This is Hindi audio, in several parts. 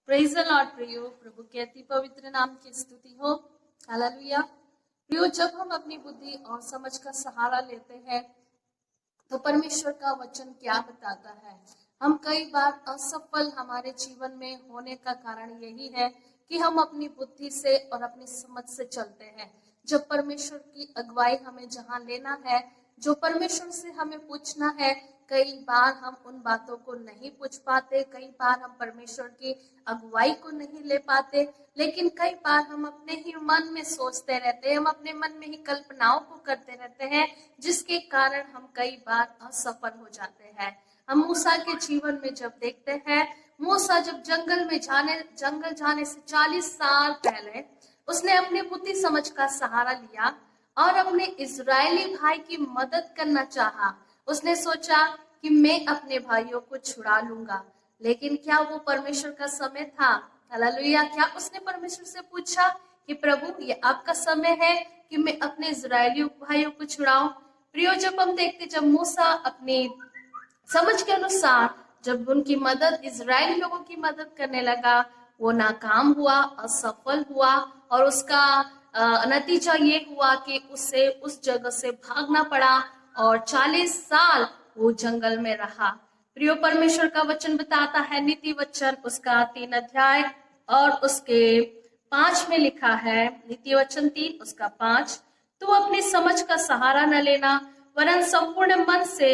प्रेज द लॉर्ड प्रियो, प्रभु के अति पवित्र नाम की स्तुति हो। हालेलुया। प्रियो, जब हम अपनी बुद्धि और समझ का सहारा लेते हैं तो परमेश्वर का वचन क्या बताता है। हम कई बार असफल हमारे जीवन में होने का कारण यही है कि हम अपनी बुद्धि से और अपनी समझ से चलते हैं। जब परमेश्वर की अगुवाई हमें जहां लेना है, जो परमेश्वर से हमें पूछना है, कई बार हम उन बातों को नहीं पूछ पाते, कई बार हम परमेश्वर की अगुवाई को नहीं ले पाते, लेकिन कई बार हम अपने ही मन में सोचते रहते हैं, हम अपने मन में ही कल्पनाओं को करते रहते हैं, जिसके कारण हम कई बार असफल हो जाते हैं। हम मूसा के जीवन में जब देखते हैं, मूसा जब जंगल जाने से 40 साल पहले उसने अपनी बुद्धि समझ का सहारा लिया और अपने इजरायली भाई की मदद करना चाहा। उसने सोचा कि मैं अपने भाइयों को छुड़ा लूंगा, लेकिन क्या वो परमेश्वर का समय था? हालेलुया। क्या उसने परमेश्वर से पूछा कि प्रभु, ये आपका समय है कि मैं अपने इजरायली भाइयों को छुड़ाऊं? प्रियो, जब हम देखते, जब मूसा अपनी समझ के अनुसार जब उनकी मदद, इजरायली लोगों की मदद करने लगा, वो नाकाम हुआ, असफल हुआ, और उसका नतीजा ये हुआ कि उसे उस जगह से भागना पड़ा और 40 साल वो जंगल में रहा। प्रियो, परमेश्वर का वचन बताता है, नीति वचन उसका 3 अध्याय और उसके 5 में लिखा है, नीति वचन 3 उसका 5, तू अपनी समझ का सहारा न लेना, वरन संपूर्ण मन से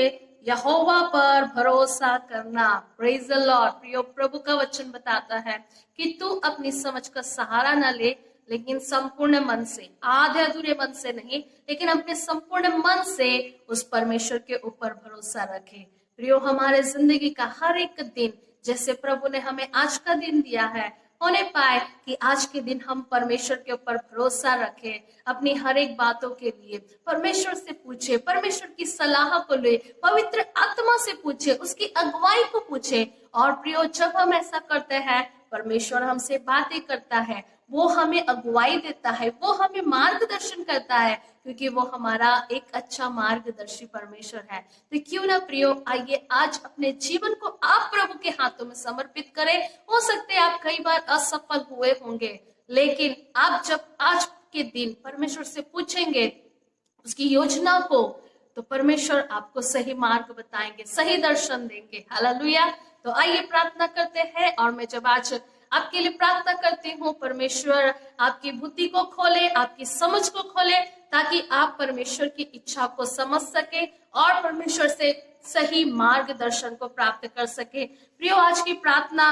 यहोवा पर भरोसा करना। Praise the Lord. प्रियो, प्रभु का वचन बताता है कि तू अपनी समझ का सहारा न ले, लेकिन संपूर्ण मन से, आधे अधूरे मन से नहीं, लेकिन अपने संपूर्ण मन से उस परमेश्वर के ऊपर भरोसा रखे। प्रियो, हमारे जिंदगी का हर एक दिन, जैसे प्रभु ने हमें आज का दिन दिया है, होने पाए कि आज के दिन हम परमेश्वर के ऊपर भरोसा रखें, अपनी हर एक बातों के लिए परमेश्वर से पूछे, परमेश्वर की सलाह को ले, पवित्र आत्मा से पूछे, उसकी अगुवाई को पूछे। और प्रियो, जब हम ऐसा करते हैं, परमेश्वर हमसे बातें करता है, वो हमें अगुवाई देता है, वो हमें मार्गदर्शन करता है, क्योंकि वो हमारा एक अच्छा मार्गदर्शी परमेश्वर है। तो क्यों ना प्रियो, आइए आज अपने जीवन को आप प्रभु के हाथों में समर्पित करें। हो सकते हैं आप कई बार असफल हुए होंगे, लेकिन आप जब आज के दिन परमेश्वर से पूछेंगे उसकी योजना को, तो परमेश्वर आपको सही मार्ग बताएंगे, सही दर्शन देंगे। हालेलुया। तो आइए प्रार्थना करते हैं। और मैं जब आज आपके लिए प्रार्थना करती हूँ, परमेश्वर आपकी बुद्धि को खोले, आपकी समझ को खोले, ताकि आप परमेश्वर की इच्छा को समझ सके और परमेश्वर से सही मार्गदर्शन को प्राप्त कर सके। प्रियो, आज की प्रार्थना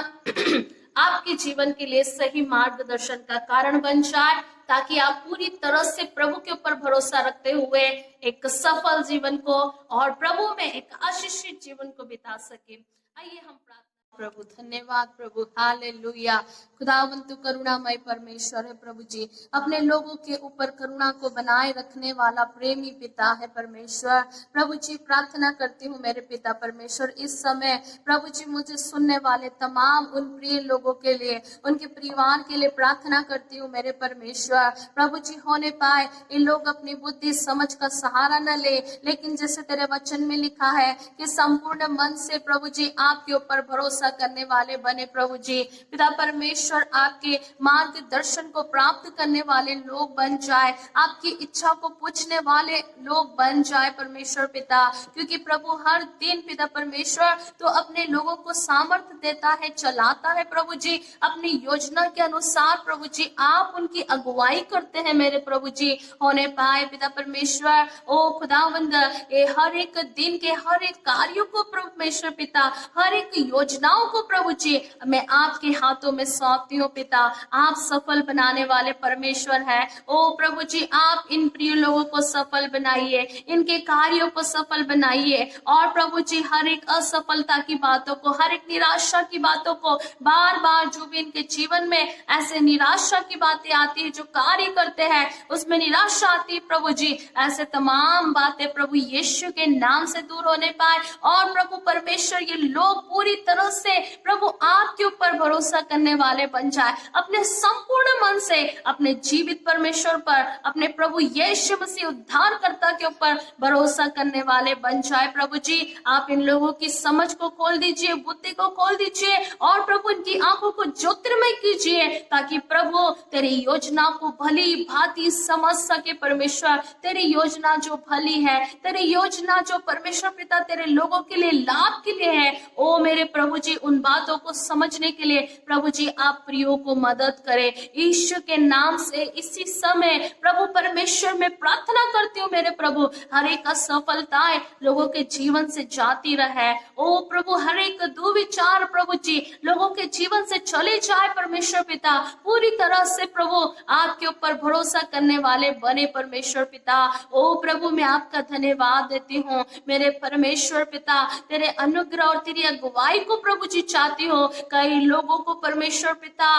आपके जीवन के लिए सही मार्गदर्शन का कारण बन जाए, ताकि आप पूरी तरह से प्रभु के ऊपर भरोसा रखते हुए एक सफल जीवन को और प्रभु में एक आशीषित जीवन को बिता सके। आइए हम प्रार्थना। प्रभु धन्यवाद, प्रभु हालेलुया। खुदावंत तू करुणामय परमेश्वर है प्रभु जी, अपने लोगों के ऊपर करुणा को बनाए रखने वाला प्रेमी पिता है परमेश्वर। प्रभु जी, प्रार्थना करती हूँ मेरे पिता परमेश्वर, इस समय प्रभु जी मुझे सुनने वाले तमाम उन प्रिय लोगों के लिए, उनके परिवार के लिए प्रार्थना करती हूँ मेरे परमेश्वर। प्रभु जी, होने पाए इन लोग अपनी बुद्धि समझ का सहारा न ले, लेकिन जैसे तेरे वचन में लिखा है कि संपूर्ण मन से प्रभु जी आपके ऊपर भरोसा करने वाले बने। प्रभु जी पिता परमेश्वर, आपके मार्गदर्शन को प्राप्त करने वाले लोग बन जाए, आपकी इच्छा को पूछने वाले लोग बन जाए परमेश्वर पिता, क्योंकि प्रभु हर दिन पिता परमेश्वर तो अपने लोगों को सामर्थ्य देता है, चलाता है प्रभु जी अपनी योजना के अनुसार। प्रभु जी आप उनकी अगुवाई करते हैं मेरे प्रभु जी। होने पाए पिता परमेश्वर, ओ खुदावंद, ये हर एक दिन के हर एक कार्यों को प्रभु परमेश्वर पिता, हर एक योजनाओं को प्रभु जी मैं आपके हाथों में सौंपती हूँ पिता। आप सफल बनाने वाले परमेश्वर है। ओ प्रभु जी, आप इन प्रिय लोगों को सफल बनाइए, इनके कार्यों को सफल बनाइए, और प्रभु जी हर एक असफलता की बातों को, हर एक निराशा की बातों को, बार बार जो भी इनके जीवन में ऐसे निराशा की बातें आती है, जो कार्य करते हैं उसमें निराशा आती है प्रभु जी, ऐसे तमाम बातें प्रभु यीशु के नाम से दूर होने पाए। और प्रभु परमेश्वर, ये लोग पूरी तरह से प्रभु आपके ऊपर भरोसा करने वाले बन जाए, अपने संपूर्ण मन से अपने जीवित परमेश्वर पर, अपने प्रभु यीशु मसीह उद्धारकर्ता के ऊपर भरोसा करने वाले बन जाए। प्रभु जी आप इन लोगों की समझ को खोल दीजिए, बुद्धि को खोल दीजिए और प्रभु इनकी आंखों को ज्योतिर्मय कीजिए, ताकि प्रभु तेरी योजना को भली भांति समझ सके। परमेश्वर तेरी योजना जो भली है, तेरी योजना जो परमेश्वर पिता तेरे लोगों के लिए लाभ के लिए है, ओ मेरे प्रभु जी उन बातों को समझने के लिए प्रभु जी आप प्रियो को मदद करे। ईश्वर के नाम से इसी समय प्रभु परमेश्वर में प्रार्थना करती हूँ मेरे प्रभु, हर एक असफलताएं लोगों के जीवन से जाती रहे। ओ प्रभु हर एक दुविचार प्रभु जी लोगों के जीवन से चले जाए। परमेश्वर पिता पूरी तरह से प्रभु आपके ऊपर भरोसा करने वाले बने। परमेश्वर पिता ओ प्रभु मैं आपका धन्यवाद देती हूँ मेरे परमेश्वर पिता, तेरे अनुग्रह और तेरी अगुवाई को प्रभु जी चाहती हूँ। कई लोगों को परमेश्वर पिता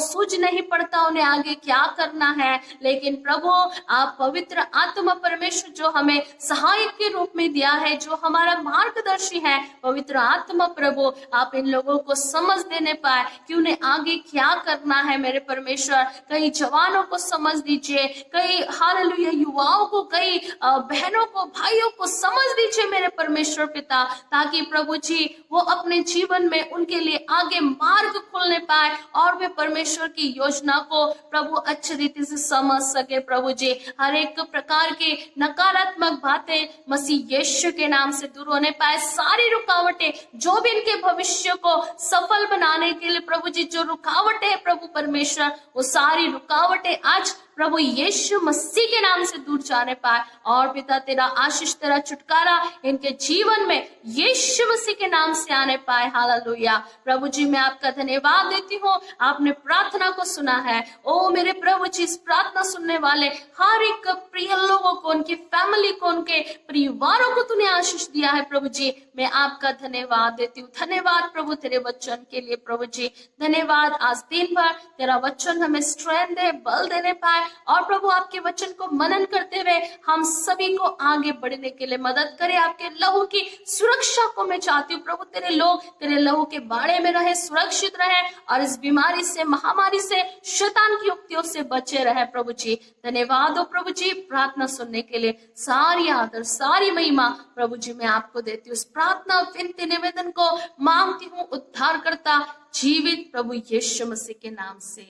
सूझ नहीं पड़ता उन्हें आगे क्या करना है, लेकिन प्रभु आप पवित्र आत्मा परमेश्वर जो हमें सहायक के रूप में दिया है, जो हमारा मार्गदर्शी है, पवित्र आत्मा प्रभु आप इन लोगों को समझ देने पाए कि उन्हें आगे क्या करना है। मेरे परमेश्वर कई जवानों को समझ दीजिए, कई हालेलुया युवाओं को, कई बहनों को, भाइयों को समझ दीजिए मेरे परमेश्वर पिता, ताकि प्रभु जी वो अपने जीवन में उनके लिए आगे मार्ग खोलने पाए और वे परमेश्वर की योजना को प्रभु अच्छी रीति से समझ सके। प्रभु जी हर एक प्रकार की नकारात्मक बातें मसीह यीशु के नाम से दूर होने पाए। सारी रुकावटें जो भी इनके भविष्य को सफल बनाने के लिए प्रभु जी जो रुकावटें है प्रभु परमेश्वर, वो सारी रुकावटें आज प्रभु यीशु मसीह के नाम से दूर जाने पाए और पिता तेरा आशीष, तेरा छुटकारा इनके जीवन में यीशु मसीह के नाम से आने पाए। हालेलुया। प्रभु जी मैं आपका धन्यवाद देती हूँ, आपने प्रार्थना को सुना है। ओ मेरे प्रभु जी इस प्रार्थना सुनने वाले हर एक प्रिय लोगों को, उनकी फैमिली को, उनके परिवारों को तूने आशीष दिया है। प्रभु जी मैं आपका धन्यवाद देती हूँ। धन्यवाद प्रभु तेरे वचन के लिए। प्रभु जी धन्यवाद आज दिन भर तेरा वचन हमें स्ट्रेंथ दे, बल देने पाए और प्रभु आपके वचन को मनन करते हुए हम सभी को आगे बढ़ने के लिए मदद करे। आपके लहू की सुरक्षा को मैं चाहती हूँ प्रभु, तेरे लोग तेरे लहू के बाड़े में रहे, सुरक्षित रहे और इस बीमारी से, महामारी से, शैतान की युक्तियों से बचे रहे। प्रभु जी धन्यवाद हो प्रभु जी। प्रार्थना सुनने के लिए सारी आदर, सारी महिमा प्रभु जी मैं आपको देती हूँ। इस प्रार्थना विनती निवेदन को मांगती हूँ उद्धार करता जीवित प्रभु यीशु मसीह के नाम से,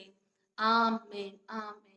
आमीन आमीन।